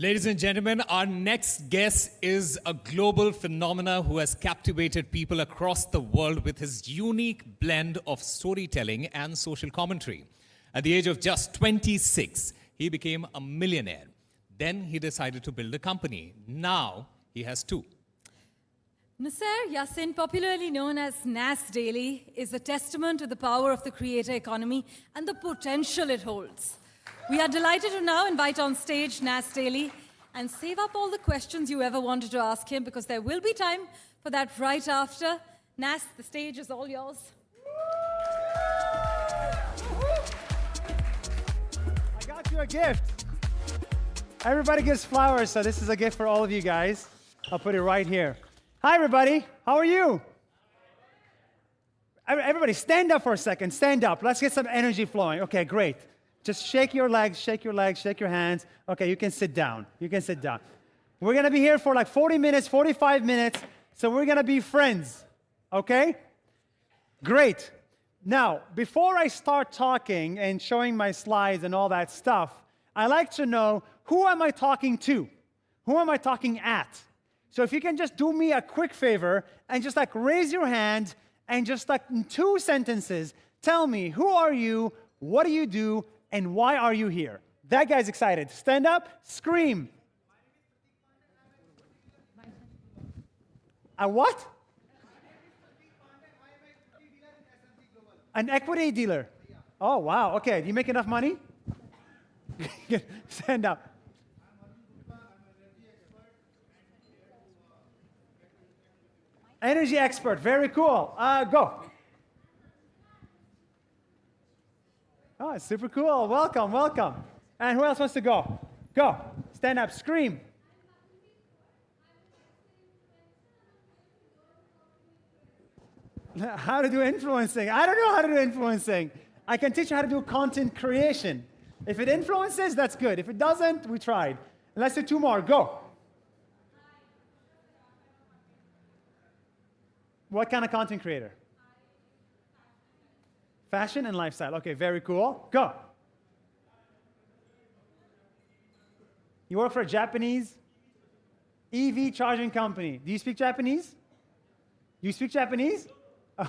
Ladies and gentlemen, our next guest is a global phenomena who has captivated people across the world with his unique blend of storytelling and social commentary. At the age of just 26, he became a millionaire. Then he decided to build a company. Now he has two. Nuseir Yassin, popularly known as Nas Daily, is a testament to the power of the creator economy and the potential it holds. We are delighted to now invite on stage Nas Daily and save up all the questions you ever wanted to ask him, because there will be time for that right after. Nas, the stage is all yours. I got you a gift. Everybody gives flowers, so this is a gift for all of you guys. I'll put it right here. Hi, everybody. How are you? Everybody, stand up for a second. Stand up. Let's get some energy flowing. Okay, great. Just shake your legs, shake your legs, shake your hands. Okay, you can sit down. You can sit down. We're going to be here for like 40 minutes, 45 minutes, so we're going to be friends. Okay? Great. Now, before I start talking and showing my slides and all that stuff, I like to know, who am I talking to? Who am I talking at? So if you can just do me a quick favor and just like raise your hand and just like in 2 sentences, tell me, who are you, what do you do, and why are you here? That guy's excited. Stand up, scream. A what? An equity dealer. Oh, wow. Okay, do you make enough money? Stand up. Energy expert, very cool. Go. Oh, it's super cool. Welcome, welcome. And who else wants to go? Go. Stand up, scream. How to do influencing? I don't know how to do influencing. I can teach you how to do content creation. If it influences, that's good. If it doesn't, we tried. Let's do 2 more. Go. What kind of content creator? Fashion and lifestyle. Okay, very cool. Go. You work for a Japanese EV charging company. Do you speak Japanese? You speak Japanese? Oh.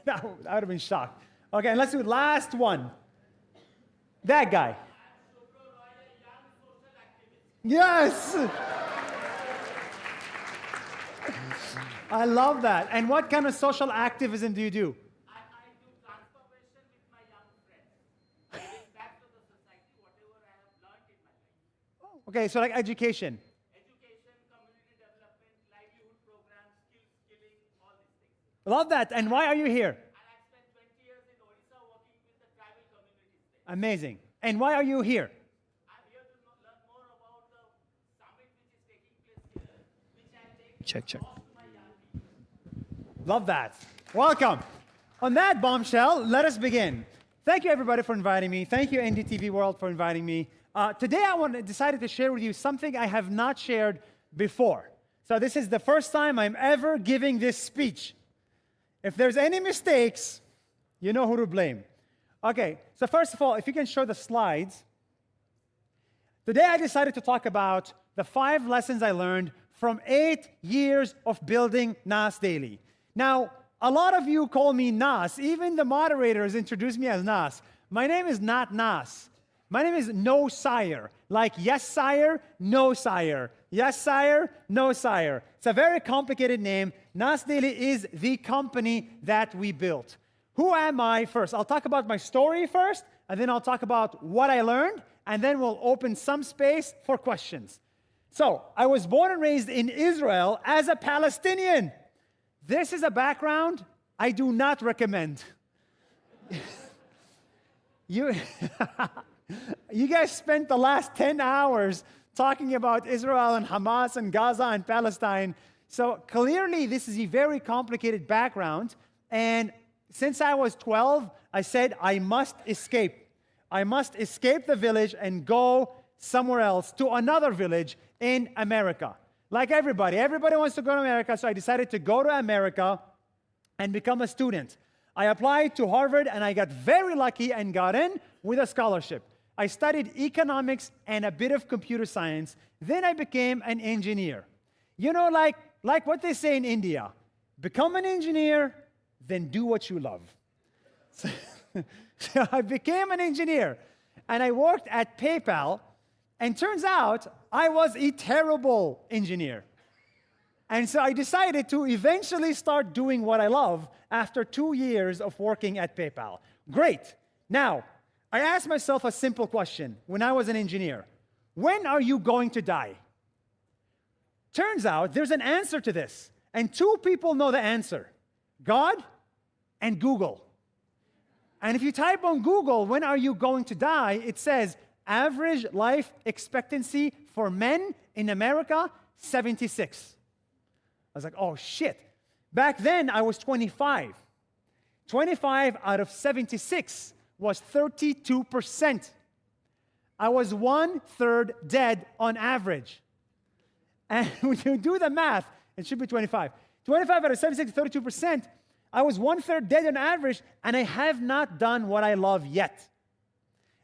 That would have been shocked. Okay, and let's do the last one. That guy. Yes! I love that. And what kind of social activism do you do? I do transformation with my young friends. Giving back to the society whatever I have learned in my life. Okay, so like education. Education, community development, livelihood programs, skilling, all these things. Love that. And why are you here? And I've spent 20 years in Odisha working with the tribal communities there. Amazing. And why are you here? I'm here to learn more about the summit which is taking place here, which I'll take Check. to my young people. Love that. Welcome. On that bombshell, let us begin. Thank you, everybody, for inviting me. Thank you, NDTV World, for inviting me. Today, decided to share with you something I have not shared before. So this is the first time I'm ever giving this speech. If there's any mistakes, you know who to blame. Okay, so first of all, if you can show the slides. Today, I decided to talk about the 5 lessons I learned from 8 years of building Nas Daily. Now, a lot of you call me Nas. Even the moderators introduce me as Nas. My name is not Nas. My name is No Sire. Like yes, sire, no sire. Yes, sire, no sire. It's a very complicated name. Nas Daily is the company that we built. Who am I first? I'll talk about my story first, and then I'll talk about what I learned, and then we'll open some space for questions. So, I was born and raised in Israel as a Palestinian. This is a background I do not recommend. You guys spent the last 10 hours talking about Israel and Hamas and Gaza and Palestine. So clearly this is a very complicated background. And since I was 12, I said I must escape. I must escape the village and go somewhere else to another village in America. Like everybody wants to go to America, so I decided to go to America and become a student. I applied to Harvard, and I got very lucky and got in with a scholarship. I studied economics and a bit of computer science. Then I became an engineer. You know, like what they say in India, become an engineer, then do what you love. So I became an engineer, and I worked at PayPal, and turns out I was a terrible engineer. And so I decided to eventually start doing what I love after 2 years of working at PayPal. Great. Now, I asked myself a simple question when I was an engineer. When are you going to die? Turns out there's an answer to this, and two people know the answer: God and Google. And if you type on Google, when are you going to die, it says average life expectancy for men in America, 76. I was like, oh shit. Back then, I was 25. 25 out of 76 was 32%. I was 1/3 dead on average. And when you do the math, it should be 25. 25 out of 76, 32%. I was 1/3 dead on average, and I have not done what I love yet.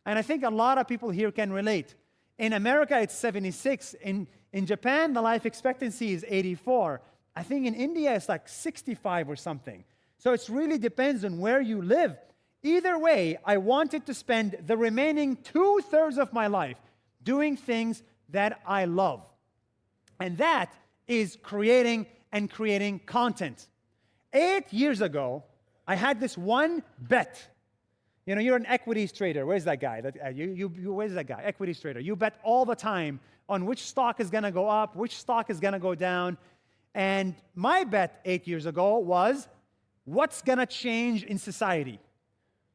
And I think a lot of people here can relate. In America, it's 76. In Japan, the life expectancy is 84. I think in India, it's like 65 or something. So it really depends on where you live. Either way, I wanted to spend the remaining 2/3 of my life doing things that I love. And that is creating content. 8 years ago, I had this one bet. You know, you're an equities trader. Where's that guy? Where's that guy? Equities trader. You bet all the time on which stock is going to go up, which stock is going to go down. And my bet 8 years ago was, what's going to change in society?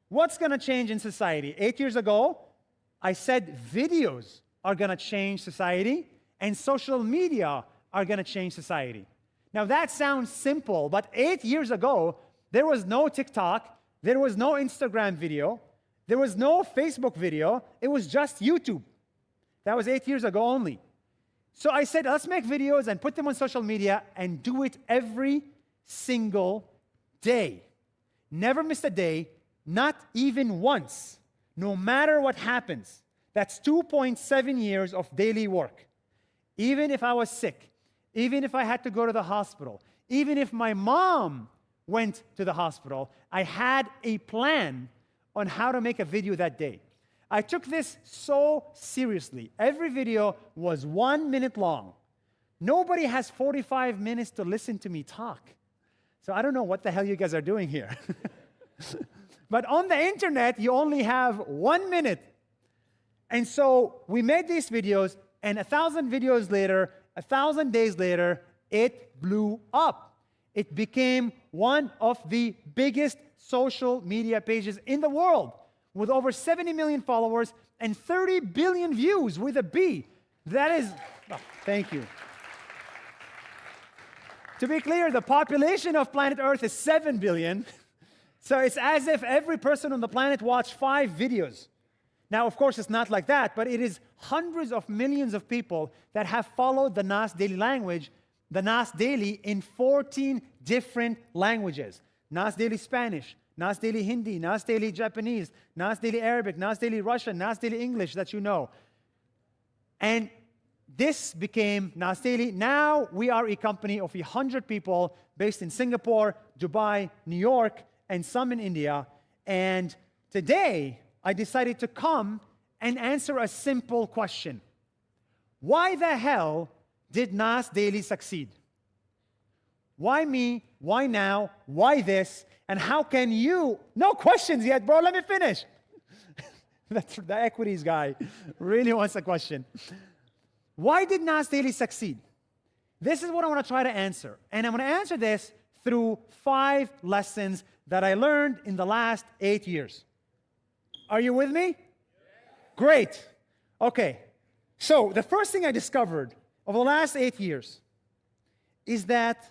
What's going to change in society? 8 years ago, I said videos are going to change society, and social media are going to change society. Now, that sounds simple, but 8 years ago, there was no TikTok, there was no Instagram video, there was no Facebook video, it was just YouTube. That was 8 years ago only. So I said, let's make videos and put them on social media and do it every single day. Never miss a day, not even once, no matter what happens. That's 2.7 years of daily work. Even if I was sick, even if I had to go to the hospital, even if my mom went to the hospital, I had a plan on how to make a video that day. I took this so seriously. Every video was 1 minute long. Nobody has 45 minutes to listen to me talk. So I don't know what the hell you guys are doing here. But on the internet, you only have 1 minute. And so we made these videos, and 1,000 videos later, 1,000 days later, it blew up. It became one of the biggest social media pages in the world, with over 70 million followers and 30 billion views with a B. That is, thank you. To be clear, the population of planet Earth is 7 billion. So it's as if every person on the planet watched 5 videos. Now, of course, it's not like that, but it is hundreds of millions of people that have followed the Nas Daily language, the Nas Daily, in 14 different languages. Nas Daily Spanish, Nas Daily Hindi, Nas Daily Japanese, Nas Daily Arabic, Nas Daily Russian, Nas Daily English that you know. And this became Nas Daily. Now we are a company of 100 people based in Singapore, Dubai, New York, and some in India. And today, I decided to come and answer a simple question. Why the hell did Nas Daily succeed? Why me? Why now? Why this? And how can you? No questions yet, bro. Let me finish. The equities guy really wants a question. Why did Nas Daily succeed? This is what I want to try to answer. And I'm going to answer this through 5 lessons that I learned in the last 8 years. Are you with me? Great. Okay. So the first thing I discovered over the last 8 years is that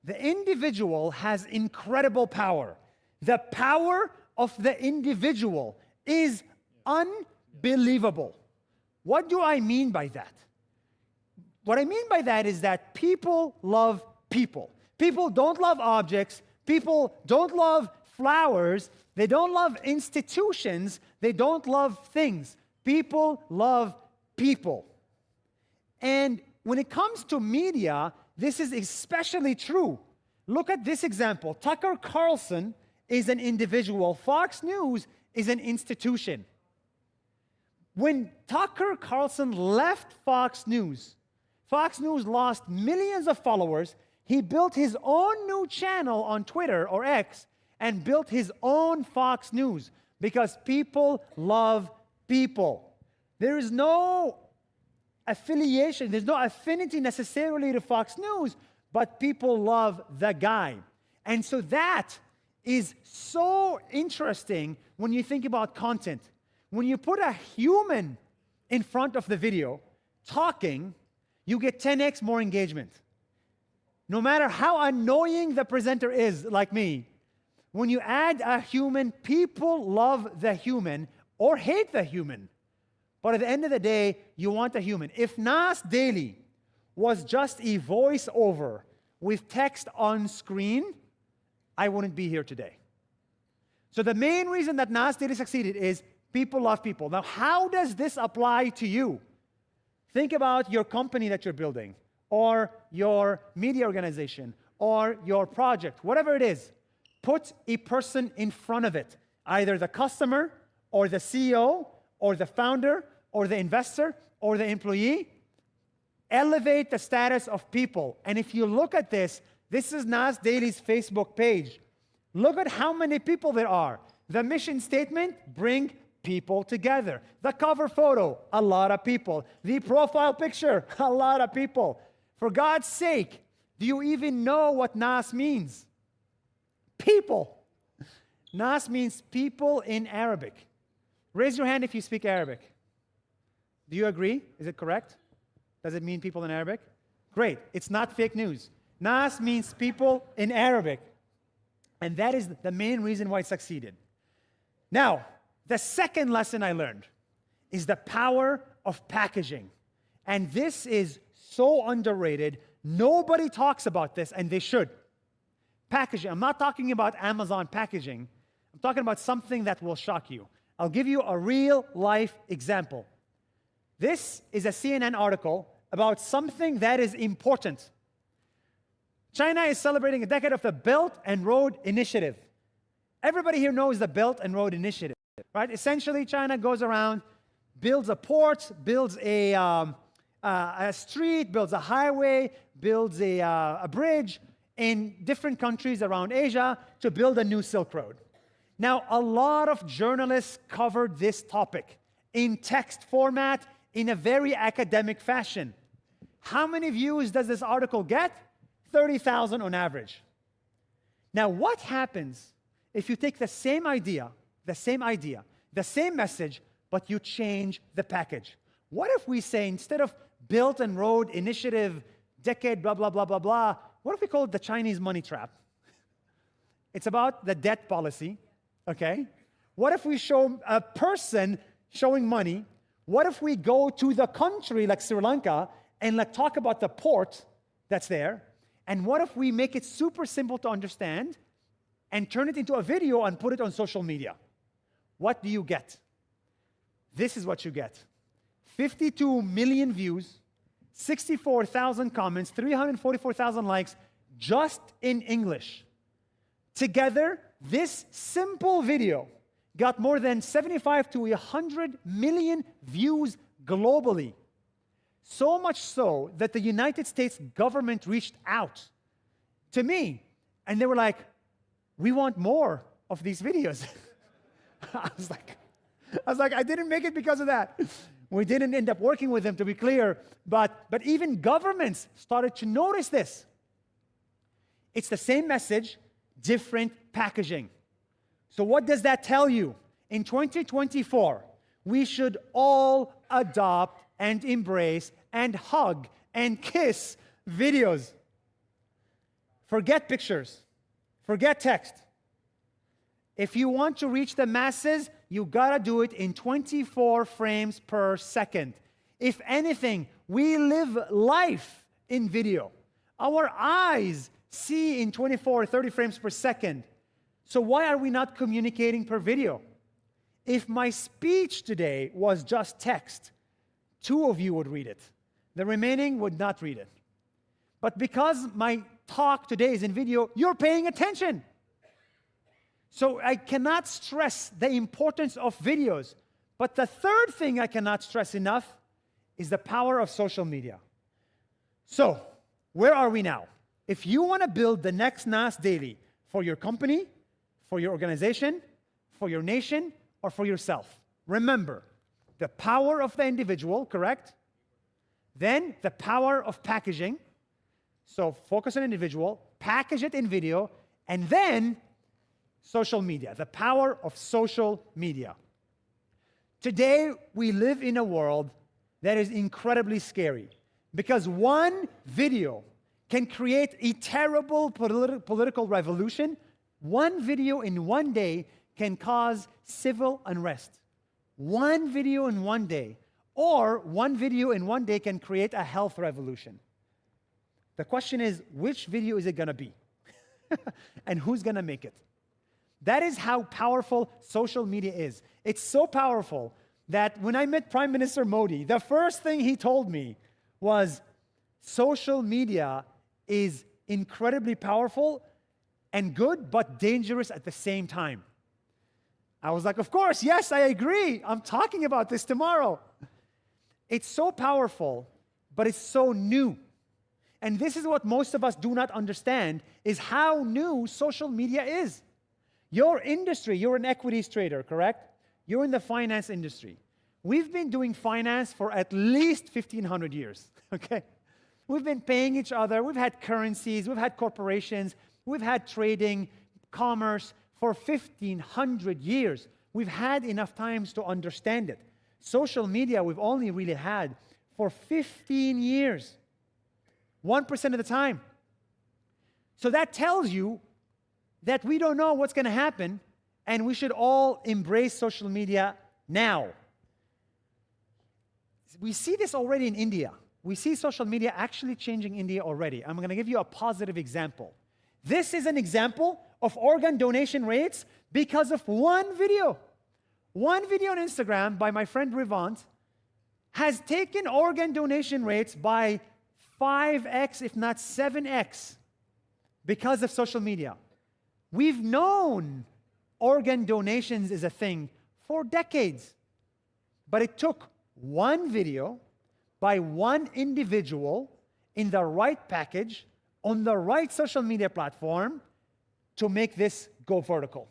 the individual has incredible power. The power of the individual is unbelievable. What do I mean by that? What I mean by that is that people love people. People don't love objects. People don't love flowers. They don't love institutions. They don't love things. People love people. And when it comes to media, this is especially true. Look at this example. Tucker Carlson is an individual. Fox News is an institution. When Tucker Carlson left Fox News lost millions of followers. He built his own new channel on Twitter or X and built his own Fox News because people love people. There is no affiliation, there's no affinity necessarily to Fox News, but people love the guy. And so that is so interesting when you think about content. When you put a human in front of the video talking, you get 10x more engagement. No matter how annoying the presenter is, like me, when you add a human, people love the human or hate the human. But at the end of the day, you want a human. If Nas Daily was just a voiceover with text on screen, I wouldn't be here today. So the main reason that Nas Daily succeeded is people love people. Now, how does this apply to you? Think about your company that you're building, or your media organization, or your project, whatever it is. Put a person in front of it, either the customer, or the CEO, or the founder, or the investor, or the employee. Elevate the status of people. And if you look at this, this is Nas Daily's Facebook page. Look at how many people there are. The mission statement, bring people together. The cover photo, a lot of people. The profile picture, a lot of people. For God's sake, do you even know what Nas means? People. Nas means people in Arabic. Raise your hand if you speak Arabic. Do you agree? Is it correct? Does it mean people in Arabic? Great. It's not fake news. Nas means people in Arabic. And that is the main reason why it succeeded. Now, the second lesson I learned is the power of packaging. And this is so underrated. Nobody talks about this, and they should. Packaging. I'm not talking about Amazon packaging. I'm talking about something that will shock you. I'll give you a real-life example. This is a CNN article about something that is important. China is celebrating a decade of the Belt and Road Initiative. Everybody here knows the Belt and Road Initiative, right? Essentially, China goes around, builds a port, builds a street, builds a highway, builds a bridge in different countries around Asia to build a new Silk Road. Now, a lot of journalists covered this topic in text format in a very academic fashion. How many views does this article get? 30,000 on average. Now, what happens if you take the same idea, the same message, but you change the package? What if we say, instead of Belt and Road Initiative, decade, blah, blah, blah, blah, blah, what if we call it the Chinese money trap? It's about the debt policy, okay? What if we show a person showing money? What if we go to the country like Sri Lanka and talk about the port that's there? And what if we make it super simple to understand and turn it into a video and put it on social media? What do you get? This is what you get. 52 million views, 64,000 comments, 344,000 likes, just in English. Together, this simple video got more than 75 to 100 million views globally. So much so that the United States government reached out to me, and they were like, we want more of these videos. I was like, I didn't make it because of that. We didn't end up working with them, to be clear, but even governments started to notice this. It's the same message, different packaging. So what does that tell you? In 2024, we should all adopt and embrace and hug and kiss videos. Forget pictures. Forget text. If you want to reach the masses, you gotta do it in 24 frames per second. If anything, we live life in video. Our eyes see in 24 or 30 frames per second. So why are we not communicating per video? If my speech today was just text, 2 of you would read it. The remaining would not read it. But because my talk today is in video, you're paying attention. So I cannot stress the importance of videos. But the third thing I cannot stress enough is the power of social media. So, where are we now? If you want to build the next Nas Daily for your company, for your organization, for your nation, or for yourself, remember the power of the individual, correct? Then the power of packaging. So focus on individual, package it in video, and then social media, the power of social media. Today, we live in a world that is incredibly scary because one video can create a terrible political revolution. One video in one day can cause civil unrest. One video in one day, or one video in one day can create a health revolution. The question is, which video is it going to be? And who's going to make it? That is how powerful social media is. It's so powerful that when I met Prime Minister Modi, the first thing he told me was, social media is incredibly powerful and good, but dangerous at the same time. I was like, of course, yes, I agree. I'm talking about this tomorrow. It's so powerful, but it's so new. And this is what most of us do not understand, is how new social media is. Your industry, you're an equities trader, correct? You're in the finance industry. We've been doing finance for at least 1,500 years, okay? We've been paying each other. We've had currencies. We've had corporations. We've had trading, commerce for 1,500 years. We've had enough times to understand it. Social media, we've only really had for 15 years. 1% of the time. So that tells you that we don't know what's going to happen, and we should all embrace social media now. We see this already in India. We see social media actually changing India already. I'm going to give you a positive example. This is an example of organ donation rates because of one video. One video on Instagram by my friend Rivant has taken organ donation rates by 5x, if not 7x, because of social media. We've known organ donations is a thing for decades, but it took one video by one individual in the right package on the right social media platform to make this go vertical.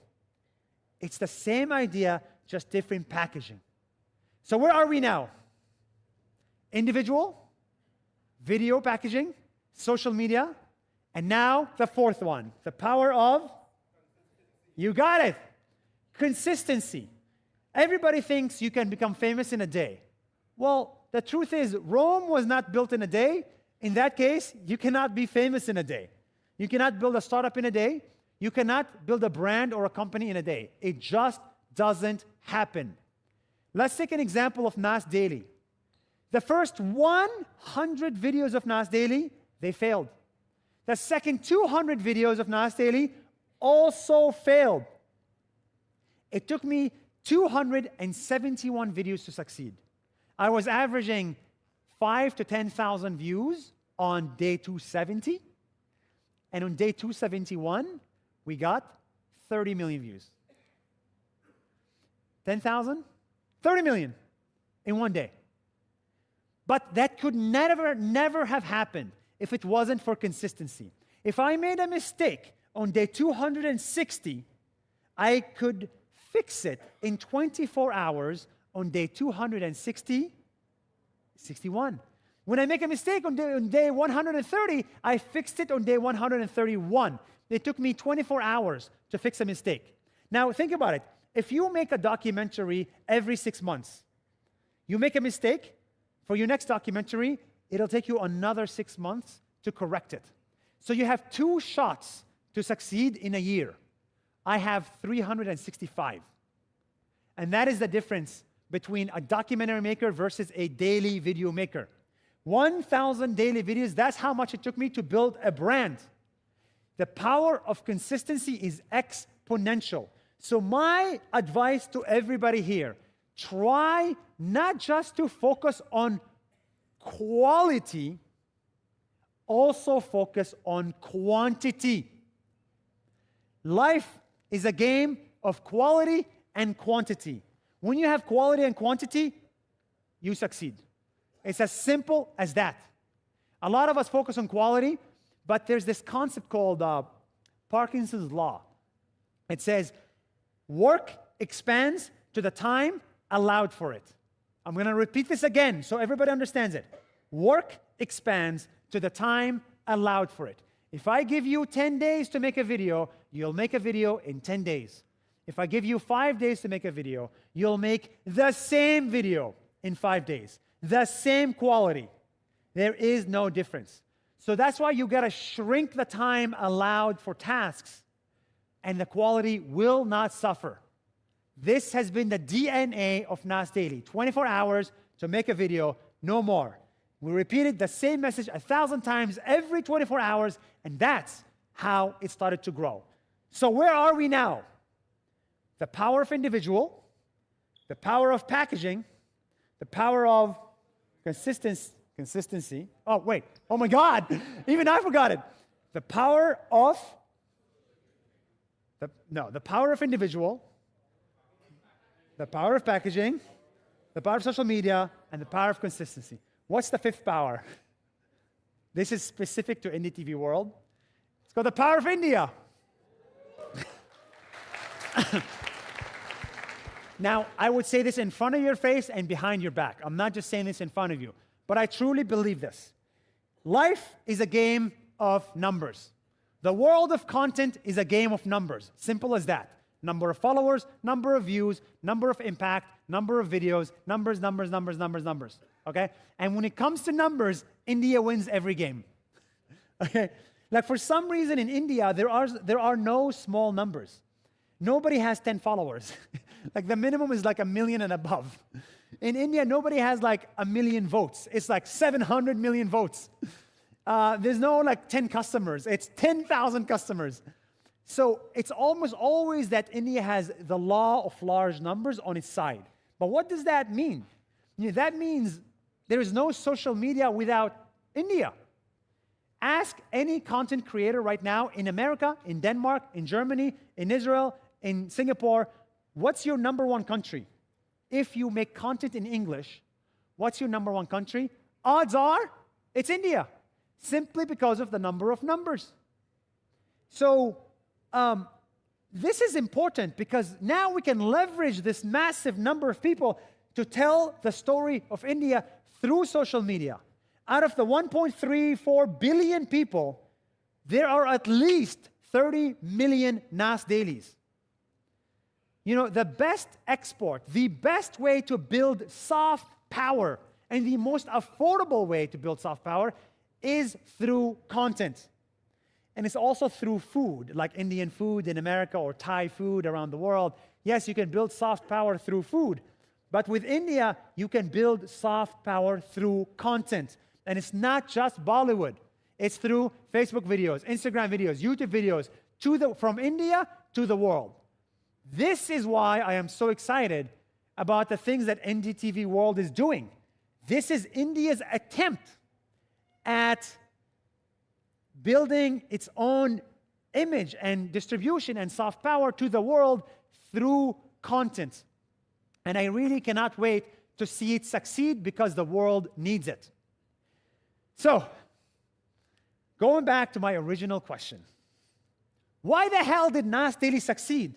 It's the same idea, just different packaging. So where are we now? Individual, video packaging, social media, and now the fourth one, the power of, you got it, consistency. Everybody thinks you can become famous in a day. Well, the truth is, Rome was not built in a day. In that case, you cannot be famous in a day. You cannot build a startup in a day. You cannot build a brand or a company in a day. It just doesn't happen. Let's take an example of Nas Daily. The first 100 videos of Nas Daily, they failed. The second 200 videos of Nas Daily also failed. It took me 271 videos to succeed. I was averaging 5,000 to 10,000 views on day 270. And on day 271, we got 30 million views. 10,000? 30 million in one day. But that could never have happened if it wasn't for consistency. If I made a mistake on day 260, I could fix it in 24 hours on day 261. When I make a mistake on day 130, I fixed it on day 131. It took me 24 hours to fix a mistake. Now, think about it. If you make a documentary every 6 months, you make a mistake, for your next documentary, it'll take you another 6 months to correct it. So you have 2 shots to succeed in a year. I have 365. And that is the difference between a documentary maker versus a daily video maker. 1,000 daily videos, that's how much it took me to build a brand. The power of consistency is exponential. So my advice to everybody here, try not just to focus on quality, also focus on quantity. Life is a game of quality and quantity. When you have quality and quantity, you succeed. It's as simple as that. A lot of us focus on quality, but there's this concept called Parkinson's law. It says, work expands to the time allowed for it. I'm going to repeat this again so everybody understands it. Work expands to the time allowed for it. If I give you 10 days to make a video, you'll make a video in 10 days. If I give you 5 days to make a video, you'll make the same video in 5 days. The same quality. There is no difference. So that's why you got to shrink the time allowed for tasks, and the quality will not suffer. This has been the DNA of Nas Daily. 24 hours to make a video, no more. We repeated the same message 1,000 times every 24 hours, and that's how it started to grow. So where are we now? The power of individual, the power of packaging, the power of consistency. Oh, wait. Oh, my God. Even I forgot it. The power of, the power of individual, the power of packaging, the power of social media, and the power of consistency. What's the fifth power? This is specific to NDTV World. It's called the power of India. Now, I would say this in front of your face and behind your back. I'm not just saying this in front of you, but I truly believe this. Life is a game of numbers. The world of content is a game of numbers. Simple as that. Number of followers, number of views, number of impact, number of videos, numbers. Okay? And when it comes to numbers, India wins every game. Okay? Like for some reason in India, there are no small numbers. Nobody has 10 followers. Like the minimum is like 1 million and above. In India, nobody has like 1 million votes. It's like 700 million votes. There's no like 10 customers. It's 10,000 customers. So it's almost always that India has the law of large numbers on its side. But what does that mean? That means there is no social media without India. Ask any content creator right now in America, in Denmark, in Germany, in Israel, in Singapore, what's your number one country? If you make content in English, what's your number one country? Odds are it's India, simply because of the number of numbers. So this is important because now we can leverage this massive number of people to tell the story of India through social media. Out of the 1.34 billion people, there are at least 30 million Nas Dailies. You know, the best export, the best way to build soft power, and the most affordable way to build soft power is through content. And it's also through food, like Indian food in America or Thai food around the world. Yes, you can build soft power through food, but with India, you can build soft power through content. And it's not just Bollywood. It's through Facebook videos, Instagram videos, YouTube videos, from India to the world. This is why I am so excited about the things that NDTV World is doing. This is India's attempt at building its own image and distribution and soft power to the world through content. And I really cannot wait to see it succeed because the world needs it. So, going back to my original question, why the hell did Nas Daily succeed?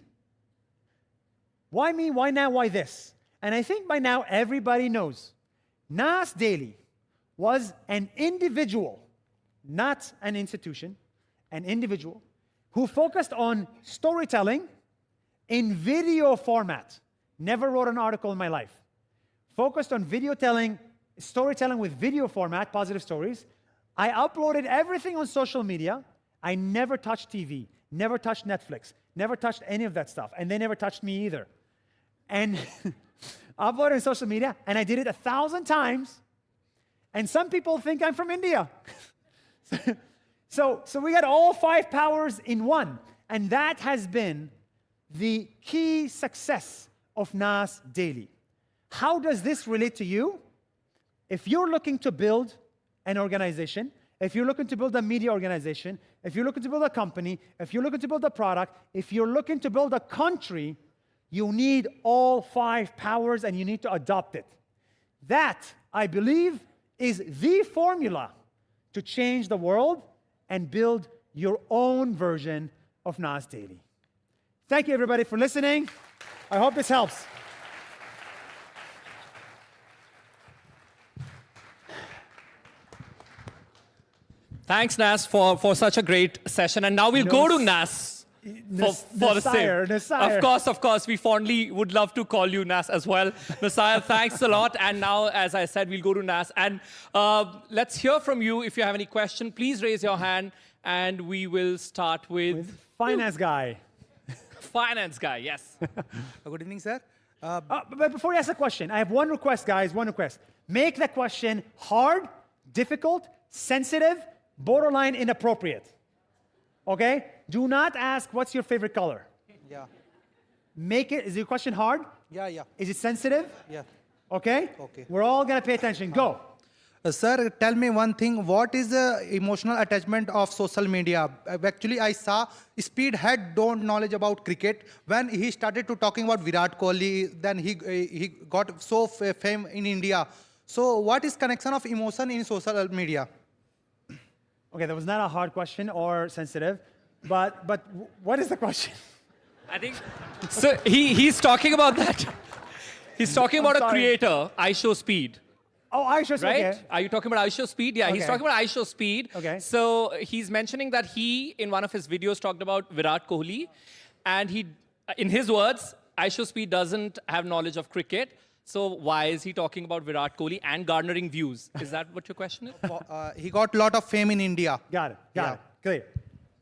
Why me? Why now? Why this? And I think by now everybody knows. Nas Daily was an individual, not an institution, an individual who focused on storytelling in video format. Never wrote an article in my life. Focused on storytelling with video format, positive stories. I uploaded everything on social media. I never touched TV, never touched Netflix, never touched any of that stuff, and they never touched me either. And uploaded on social media, and I did it 1,000 times, and some people think I'm from India. So we got all 5 powers in one, and that has been the key success of Nas Daily. How does this relate to you? If you're looking to build an organization, if you're looking to build a media organization, if you're looking to build a company, if you're looking to build a product, if you're looking to build a country, you need all 5 powers and you need to adopt it. That, I believe, is the formula to change the world and build your own version of Nas Daily. Thank you, everybody, for listening. I hope this helps. Thanks, Nas, for such a great session. And now we'll go to Nas for the same. Nuseir. Of course, we fondly would love to call you Nas as well. Nuseir, thanks a lot. And now, as I said, we'll go to Nas. And let's hear from you. If you have any question, please raise your hand. And we will start with Finance guy. finance guy, yes. Good evening, sir. But before you ask a question, I have one request, guys, one request. Make the question hard, difficult, sensitive, borderline inappropriate. Okay? Do not ask, what's your favorite color? Yeah. Make it, is your question hard? Yeah. Is it sensitive? Yeah. Okay? Okay. We're all going to pay attention. Go. Sir, tell me one thing. What is the emotional attachment of social media? Actually, I saw Speed had don't knowledge about cricket. When he started to talking about Virat Kohli, then he got so fame in India. So what is connection of emotion in social media? Okay, that was not a hard question or sensitive, but what is the question? I think, so he's talking about that. He's talking about a creator, iShowSpeed. Oh, I should Right? okay. Are you talking about iShowSpeed? Yeah, he's Okay. talking about iShowSpeed. Okay. So he's mentioning that he, in one of his videos, talked about Virat Kohli. And he, in his words, iShowSpeed doesn't have knowledge of cricket. So why is he talking about Virat Kohli and garnering views? Is that what your question is? He got a lot of fame in India. Got it. Got Yeah. it. Clear.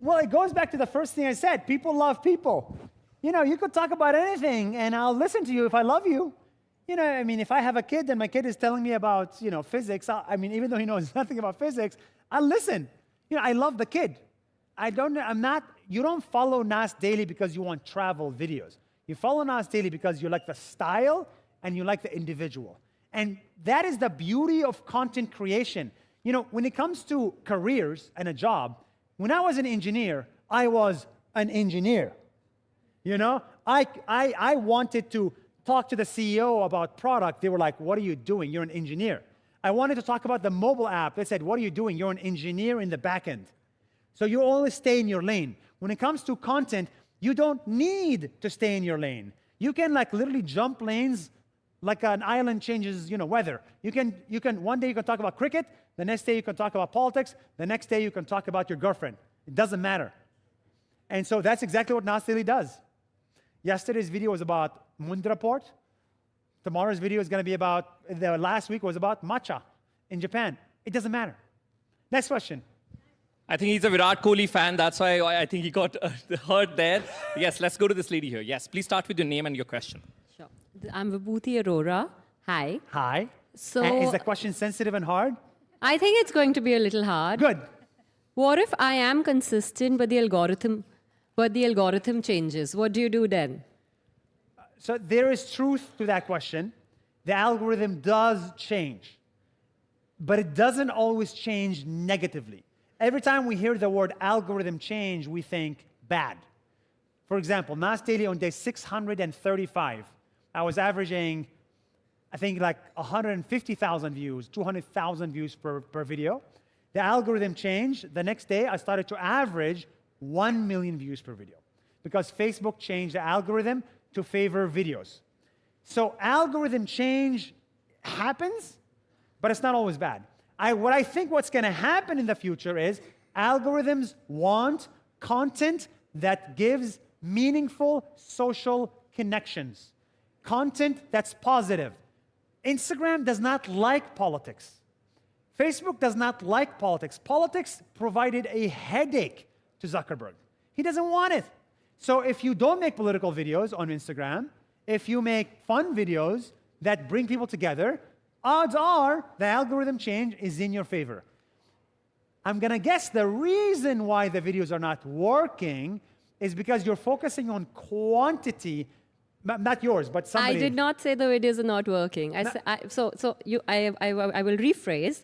Well, it goes back to the first thing I said. People love people. You know, you could talk about anything, and I'll listen to you if I love you. You know, I mean, if I have a kid and my kid is telling me about, you know, physics, I mean, even though he knows nothing about physics, I listen. You know, I love the kid. You don't follow Nas Daily because you want travel videos. You follow Nas Daily because you like the style and you like the individual. And that is the beauty of content creation. You know, when it comes to careers and a job, when I was an engineer, I was an engineer. You know, I wanted to talk to the CEO about product. They were like, what are you doing? You're an engineer. I wanted to talk about the mobile app. They said, what are you doing? You're an engineer in the back end. So you always stay in your lane. When it comes to content, you don't need to stay in your lane. You can like literally jump lanes like an island changes, you know, weather. You can, one day you can talk about cricket, the next day you can talk about politics, the next day you can talk about your girlfriend. It doesn't matter. And so that's exactly what Nas Daily does. Yesterday's video was about Mundra Port. Tomorrow's video is going to be about, the last week was about matcha in Japan. It doesn't matter. Next question. I think he's a Virat Kohli fan. That's why I think he got hurt there. Yes, let's go to this lady here. Yes, please start with your name and your question. Sure. I'm Vibhuti Arora. Hi. Hi. So- And is the question sensitive and hard? I think it's going to be a little hard. Good. What if I am consistent, but the algorithm changes? What do you do then? So there is truth to that question. The algorithm does change, but it doesn't always change negatively. Every time we hear the word algorithm change, we think bad. For example, Nas Daily on day 635, I was averaging, I think like 150,000 views, 200,000 views per video. The algorithm changed. The next day, I started to average 1 million views per video because Facebook changed the algorithm to favor videos. So algorithm change happens, but it's not always bad. What I think what's going to happen in the future is algorithms want content that gives meaningful social connections, content that's positive. Instagram does not like politics. Facebook does not like politics. Politics provided a headache to Zuckerberg. He doesn't want it. So if you don't make political videos on Instagram, if you make fun videos that bring people together, odds are the algorithm change is in your favor. I'm going to guess the reason why the videos are not working is because you're focusing on quantity, not yours, but somebody. I did not say the videos are not working. I will rephrase.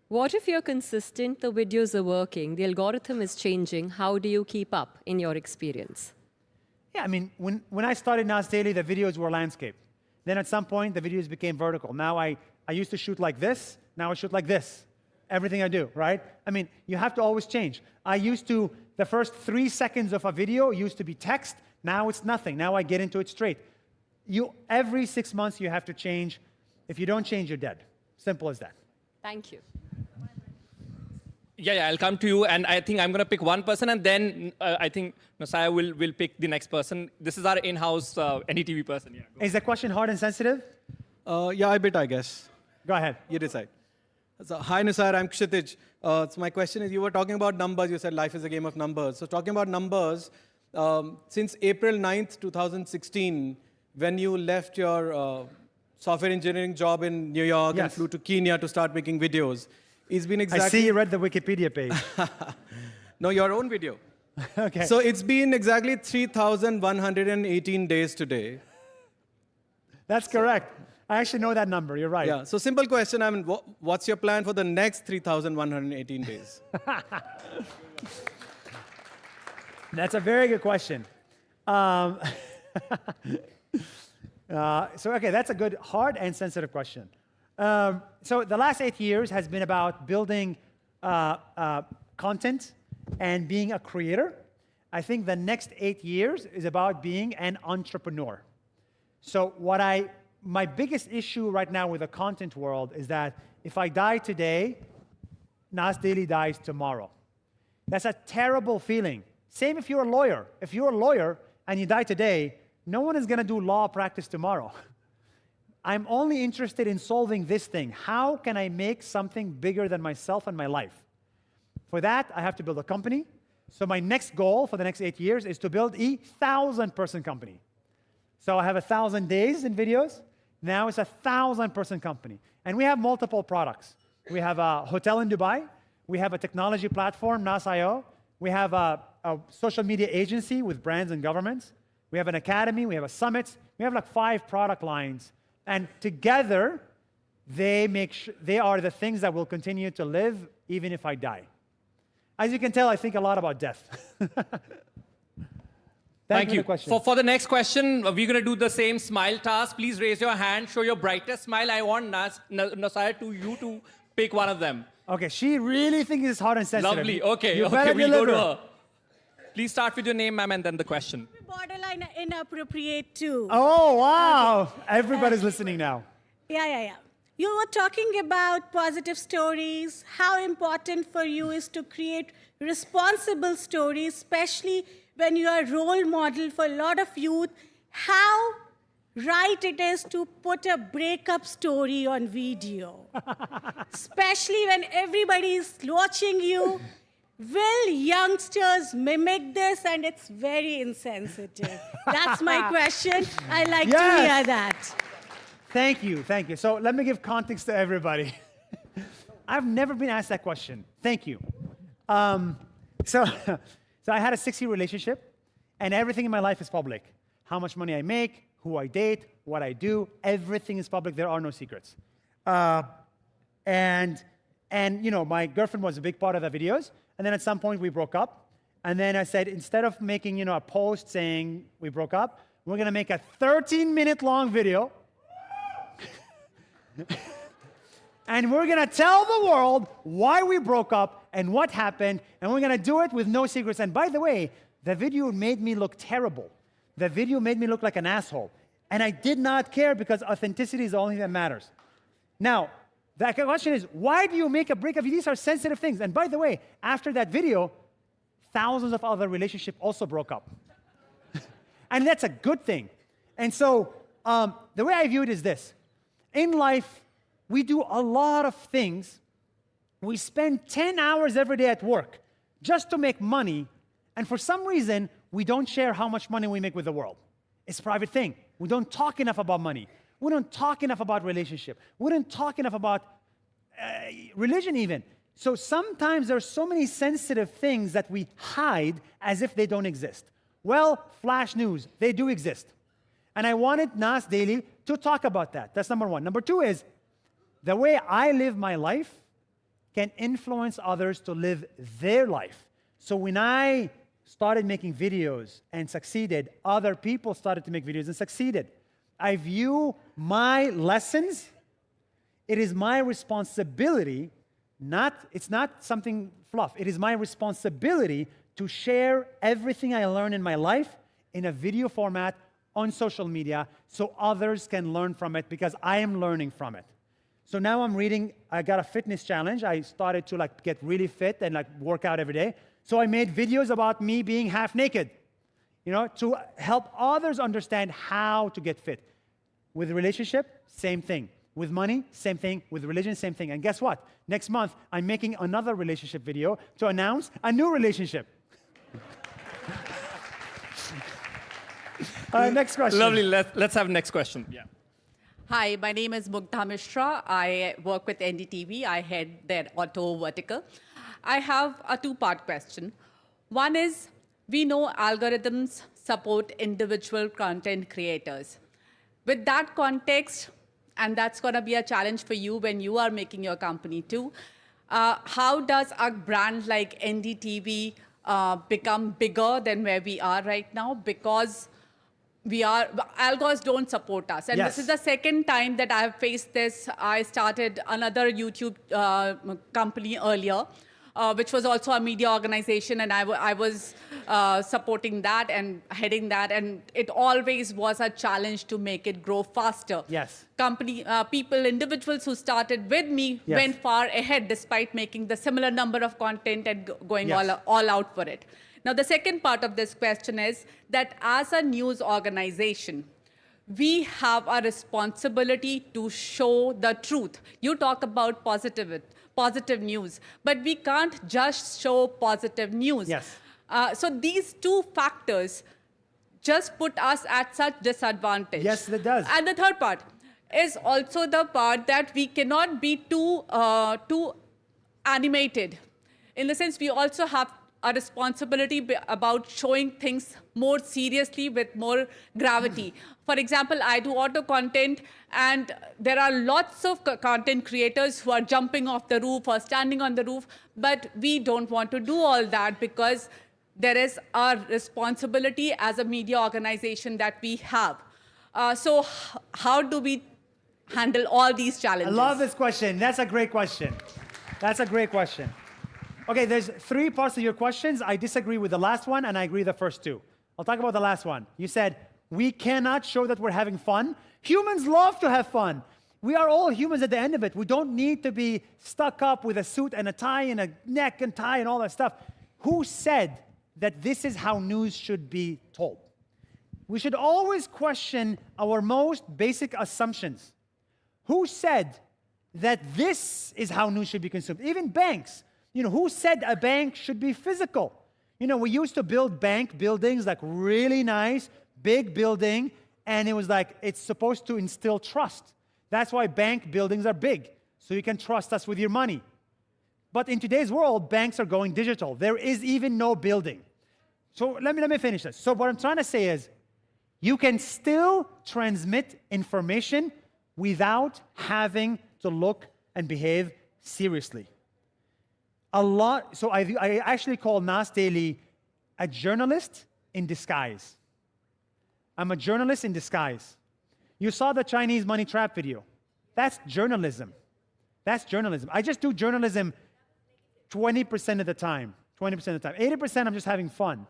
What if you're consistent, the videos are working, the algorithm is changing, how do you keep up in your experience? Yeah, I mean, when I started Nas Daily, the videos were landscape. Then at some point, the videos became vertical. Now I used to shoot like this, now I shoot like this. Everything I do, right? I mean, you have to always change. The first 3 seconds of a video used to be text, now it's nothing. Now I get into it straight. Every 6 months, you have to change. If you don't change, you're dead. Simple as that. Thank you. Yeah, I'll come to you, and I think I'm going to pick one person, and then I think Nuseir will pick the next person. This is our in-house NDTV person. Yeah, Is the question hard and sensitive? Yeah, a bit, I guess. Go ahead. You decide. So, hi, Nuseir. I'm Kshitij. So my question is, you were talking about numbers. You said life is a game of numbers. So talking about numbers, since April 9th, 2016, when you left your software engineering job in New York and flew to Kenya to start making videos, it's been exactly... I see you read the Wikipedia page. No, your own video. Okay. So it's been exactly 3,118 days today. That's correct. I actually know that number. You're right. Yeah. So simple question. I mean, what's your plan for the next 3,118 days? That's a very good question. Okay, that's a good, hard and sensitive question. So the last 8 years has been about building content and being a creator. I think the next 8 years is about being an entrepreneur. So my biggest issue right now with the content world is that if I die today, Nas Daily dies tomorrow. That's a terrible feeling. Same if you're a lawyer. If you're a lawyer and you die today, no one is going to do law practice tomorrow. I'm only interested in solving this thing. How can I make something bigger than myself and my life? For that, I have to build a company. So my next goal for the next 8 years is to build a 1,000-person company. So I have 1,000 days in videos. Now it's a 1,000-person company. And we have multiple products. We have a hotel in Dubai. We have a technology platform, Nas.io. We have a social media agency with brands and governments. We have an academy. We have a summit. We have like 5 product lines. And together, they are the things that will continue to live even if I die. As you can tell, I think a lot about death. Thank you. For the next question, we're going to do the same smile task. Please raise your hand, show your brightest smile. I want Nuseir to pick one of them. Okay, she really thinks it's hard and sensitive. Lovely. Okay, we'll go to her. Please start with your name, ma'am, and then the question. Borderline inappropriate too. Oh, wow. Okay. Everybody's listening now. Yeah. You were talking about positive stories, how important for you is to create responsible stories, especially when you are a role model for a lot of youth, how right it is to put a breakup story on video. Especially when everybody is watching you. Will youngsters mimic this? And it's very insensitive. That's my question. I like to hear that. Thank you. So let me give context to everybody. I've never been asked that question. Thank you. So I had a 6-year relationship, and everything in my life is public. How much money I make, who I date, what I do, everything is public. There are no secrets. And you know, my girlfriend was a big part of the videos. And then at some point we broke up. And then I said, instead of making a post saying we broke up, we're going to make a 13-minute long video. And we're going to tell the world why we broke up and what happened. And we're going to do it with no secrets. And by the way, the video made me look terrible. The video made me look like an asshole. And I did not care because authenticity is the only thing that matters. Now, the question is, why do you make a breakup? These are sensitive things. And by the way, after that video, thousands of other relationships also broke up. And that's a good thing. And so the way I view it is this. In life, we do a lot of things. We spend 10 hours every day at work just to make money. And for some reason, we don't share how much money we make with the world. It's a private thing. We don't talk enough about money. We don't talk enough about relationship. We don't talk enough about religion even. So sometimes there's so many sensitive things that we hide as if they don't exist. Well, flash news, they do exist. And I wanted Nas Daily to talk about that. That's number one. Number two is, the way I live my life can influence others to live their life. So when I started making videos and succeeded, other people started to make videos and succeeded. I view my lessons, it is my responsibility, it's not something fluff. It is my responsibility to share everything I learn in my life in a video format on social media so others can learn from it because I am learning from it. So now I got a fitness challenge. I started to get really fit and work out every day. So I made videos about me being half naked, to help others understand how to get fit. With relationship, same thing. With money, same thing. With religion, same thing. And guess what? Next month, I'm making another relationship video to announce a new relationship. Next question. Lovely. Let's have next question. Yeah. Hi, my name is Mugdha Mishra. I work with NDTV. I head their auto vertical. I have a two-part question. One is, we know algorithms support individual content creators. With that context, and that's going to be a challenge for you when you are making your company too, how does a brand like NDTV become bigger than where we are right now? Because algos don't support us. And Yes. This is the second time that I have faced this. I started another YouTube company earlier, which was also a media organization, and I was supporting that and heading that, and it always was a challenge to make it grow faster. Yes. Individuals who started with me Yes. went far ahead despite making the similar number of content and going Yes. all out for it. Now, the second part of this question is that as a news organization, we have a responsibility to show the truth. You talk about positive news, but we can't just show positive news. Yes. So these two factors just put us at such disadvantage. Yes, it does. And the third part is also the part that we cannot be too animated. In the sense, we also have a responsibility about showing things more seriously with more gravity. For example, I do auto content, and there are lots of content creators who are jumping off the roof or standing on the roof, but we don't want to do all that because there is a responsibility as a media organization that we have. So how do we handle all these challenges? I love this question. That's a great question. That's a great question. Okay, there's three parts of your questions. I disagree with the last one, and I agree the first two. I'll talk about the last one. You said, we cannot show that we're having fun. Humans love to have fun. We are all humans at the end of it. We don't need to be stuck up with a suit and a tie and a neck and tie and all that stuff. Who said that this is how news should be told? We should always question our most basic assumptions. Who said that this is how news should be consumed? Even banks. Who said a bank should be physical? We used to build bank buildings, really nice, big building, and it was it's supposed to instill trust. That's why bank buildings are big, so you can trust us with your money. But in today's world, banks are going digital. There is even no building. So let me finish this. So what I'm trying to say is, you can still transmit information without having to look and behave seriously. So I actually call Nas Daily a journalist in disguise. I'm a journalist in disguise. You saw the Chinese money trap video. That's journalism. That's journalism. I just do journalism 20% of the time. 20% of the time. 80% I'm just having fun.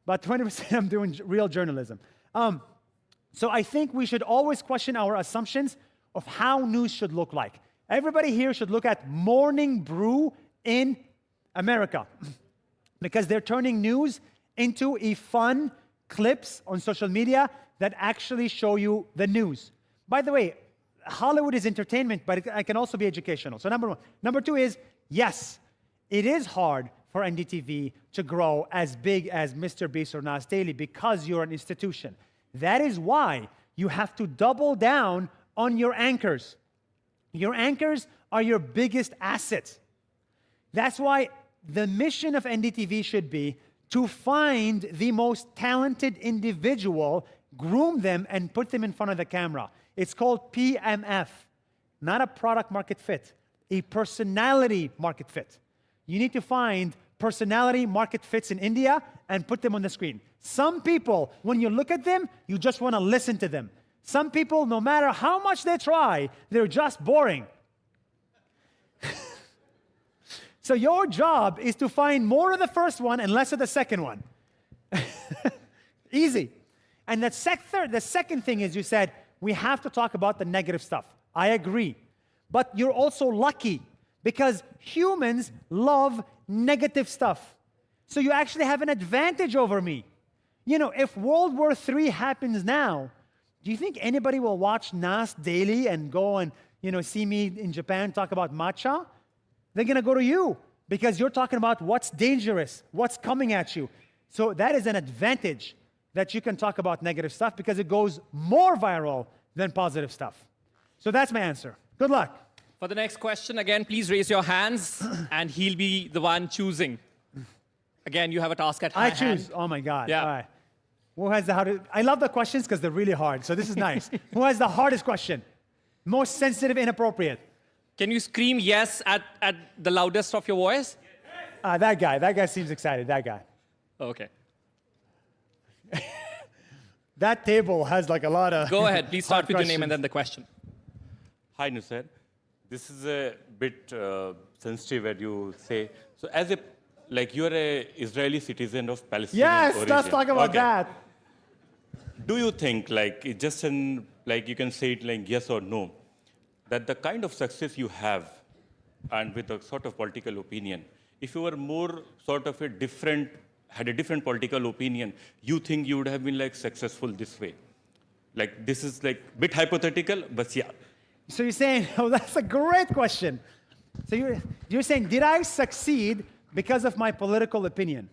But 20% I'm doing real journalism. So I think we should always question our assumptions of how news should look like. Everybody here should look at Morning Brew in America because they're turning news into fun clips on social media that actually show you the news. By the way, Hollywood is entertainment, but it can also be educational. So number one. Number two is, yes, it is hard for NDTV to grow as big as Mr. Beast or Nas Daily because you're an institution. That is why you have to double down on your anchors. Your anchors are your biggest assets. That's why the mission of NDTV should be to find the most talented individual, groom them, and put them in front of the camera. It's called PMF, not a product market fit, a personality market fit. You need to find personality market fits in India and put them on the screen. Some people, when you look at them, you just want to listen to them. Some people, no matter how much they try, they're just boring. So your job is to find more of the first one and less of the second one. Easy. And the second thing is you said, we have to talk about the negative stuff. I agree. But you're also lucky because humans love negative stuff. So you actually have an advantage over me. You know, if World War III happens now, do you think anybody will watch Nas Daily and go and, see me in Japan talk about matcha? They're going to go to you because you're talking about what's dangerous, what's coming at you. So that is an advantage that you can talk about negative stuff because it goes more viral than positive stuff. So that's my answer. Good luck. For the next question, again, please raise your hands, and he'll be the one choosing. Again, you have a task at hand. I choose. Oh, my God. Yeah. All right. Who has the hardest? I love the questions because they're really hard, so this is nice. Who has the hardest question? Most sensitive, inappropriate? Can you scream yes at the loudest of your voice? That guy seems excited, that guy. Okay. That table has like a lot of Go ahead, please start hard with your name and questions. then the question. Hi, Nuseir. This is a bit sensitive when you say, so as you're a Israeli citizen of Palestinian origin. Yes, let's talk about that. Do you think, it's just you can say it like yes or no, that the kind of success you have, and with a sort of political opinion, if you were more sort of had a different political opinion, you think you would have been successful this way? This is bit hypothetical, but yeah. So you're saying, oh, that's a great question. So you're saying, did I succeed because of my political opinion?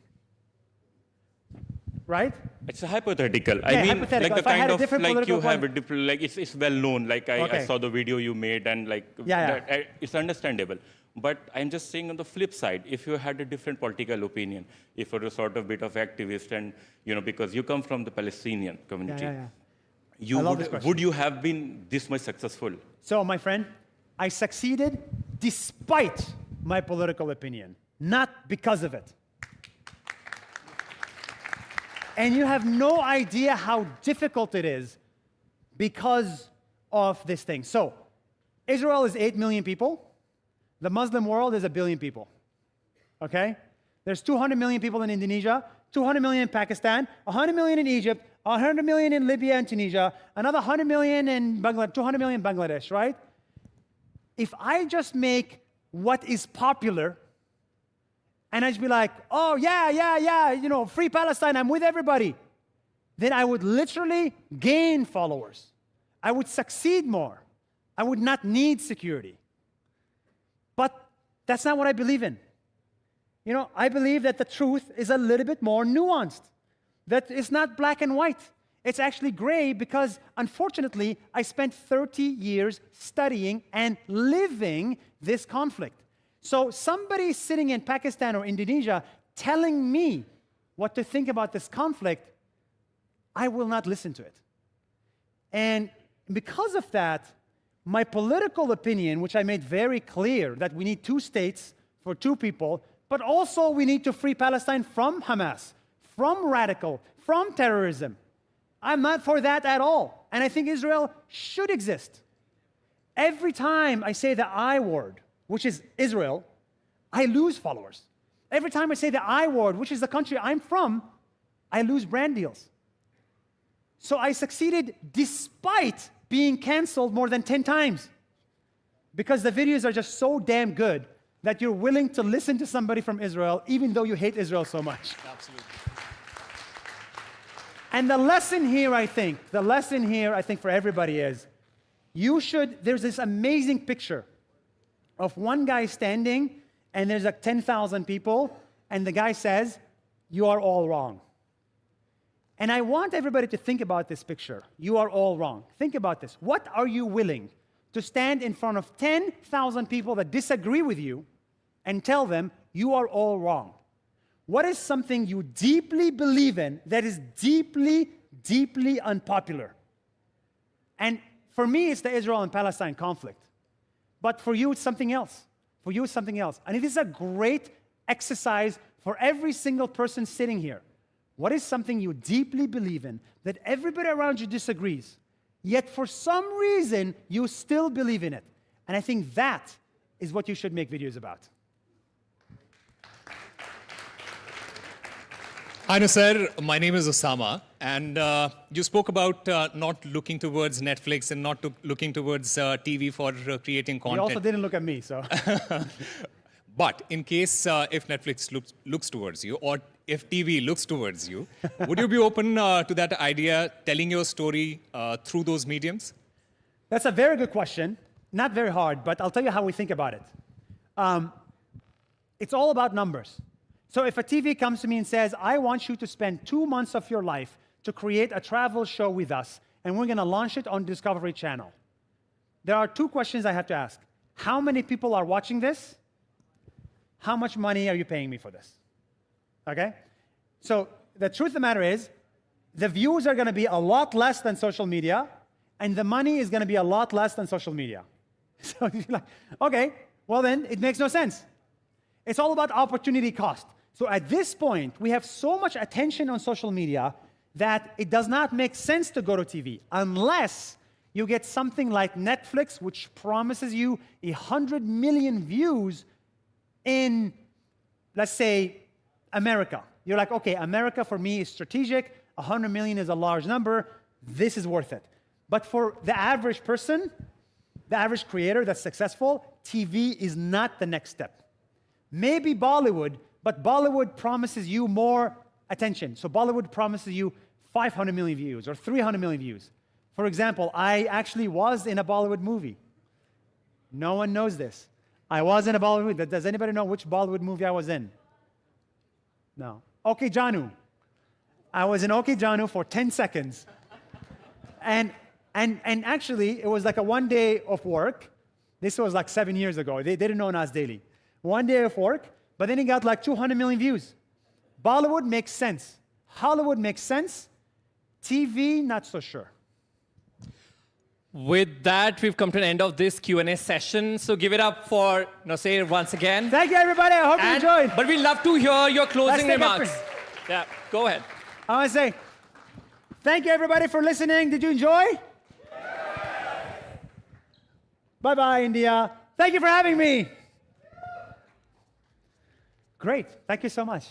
Right? It's a hypothetical. Yeah, I mean, hypothetical. the If I had kind a of different you political have a point- different, it's well known. I Okay. saw the video you made, and Yeah. it's understandable. But I'm just saying on the flip side, if you had a different political opinion, if you're a sort of bit of activist, and because you come from the Palestinian community, I love this question. would you have been this much successful? So, my friend, I succeeded despite my political opinion, not because of it. And you have no idea how difficult it is because of this thing. So, Israel is 8 million people. The Muslim world is 1 billion people. Okay? There's 200 million people in Indonesia, 200 million in Pakistan, 100 million in Egypt, 100 million in Libya and Tunisia, another 100 million in Bangladesh, 200 million in Bangladesh, right? If I just make what is popular, and I just be like, oh, yeah, free Palestine, I'm with everybody, then I would literally gain followers. I would succeed more. I would not need security. But that's not what I believe in. I believe that the truth is a little bit more nuanced, that it's not black and white. It's actually gray because, unfortunately, I spent 30 years studying and living this conflict. So somebody sitting in Pakistan or Indonesia telling me what to think about this conflict, I will not listen to it. And because of that, my political opinion, which I made very clear that we need 2 states for 2 people, but also we need to free Palestine from Hamas, from radical, from terrorism. I'm not for that at all. And I think Israel should exist. Every time I say the I word, which is Israel, I lose followers. Every time I say the I word, which is the country I'm from, I lose brand deals. So I succeeded despite being canceled more than 10 times because the videos are just so damn good that you're willing to listen to somebody from Israel even though you hate Israel so much. Absolutely. And the lesson here, I think for everybody is, there's this amazing picture of one guy standing and there's 10,000 people and the guy says, you are all wrong. And I want everybody to think about this picture. You are all wrong. Think about this. What are you willing to stand in front of 10,000 people that disagree with you and tell them, you are all wrong. What is something you deeply believe in that is deeply, deeply unpopular? And for me, it's the Israel and Palestine conflict. But for you, it's something else. For you, it's something else. And it is a great exercise for every single person sitting here. What is something you deeply believe in that everybody around you disagrees, yet for some reason, you still believe in it? And I think that is what you should make videos about. Hi, Nuseir. My name is Osama. And you spoke about not looking towards Netflix and not looking towards TV for creating content. You also didn't look at me, so. But in case if Netflix looks towards you, or if TV looks towards you, would you be open to that idea, telling your story through those mediums? That's a very good question. Not very hard, but I'll tell you how we think about it. It's all about numbers. So if a TV comes to me and says, I want you to spend 2 months of your life to create a travel show with us, and we're going to launch it on Discovery Channel. There are 2 questions I have to ask. How many people are watching this? How much money are you paying me for this? Okay? So the truth of the matter is, the views are going to be a lot less than social media, and the money is going to be a lot less than social media. So you're like, okay, well then, it makes no sense. It's all about opportunity cost. So at this point, we have so much attention on social media that it does not make sense to go to TV unless you get something like Netflix, which promises you 100 million views in, let's say, America. You're like, okay, America for me is strategic. 100 million is a large number. This is worth it. But for the average person, the average creator that's successful, TV is not the next step. Maybe Bollywood, but Bollywood promises you more attention. So Bollywood promises you 500 million views or 300 million views. For example, I actually was in a Bollywood movie. No one knows this. I was in a Bollywood movie. Does anybody know which Bollywood movie I was in? No. Okay, Janu. I was in Okay Janu for 10 seconds. And actually, it was like a 1 day of work. This was like 7 years ago. They didn't know Nas Daily. 1 day of work, but then it got like 200 million views. Bollywood makes sense. Hollywood makes sense. TV, not so sure. With that, we've come to an end of this Q&A session. So give it up for Nuseir once again. Thank you, everybody. I hope you enjoyed. But we'd love to hear your closing Let's take a remarks. Yeah, go ahead. I want to say, thank you, everybody, for listening. Did you enjoy? Bye-bye, India. Thank you for having me. Great. Thank you so much.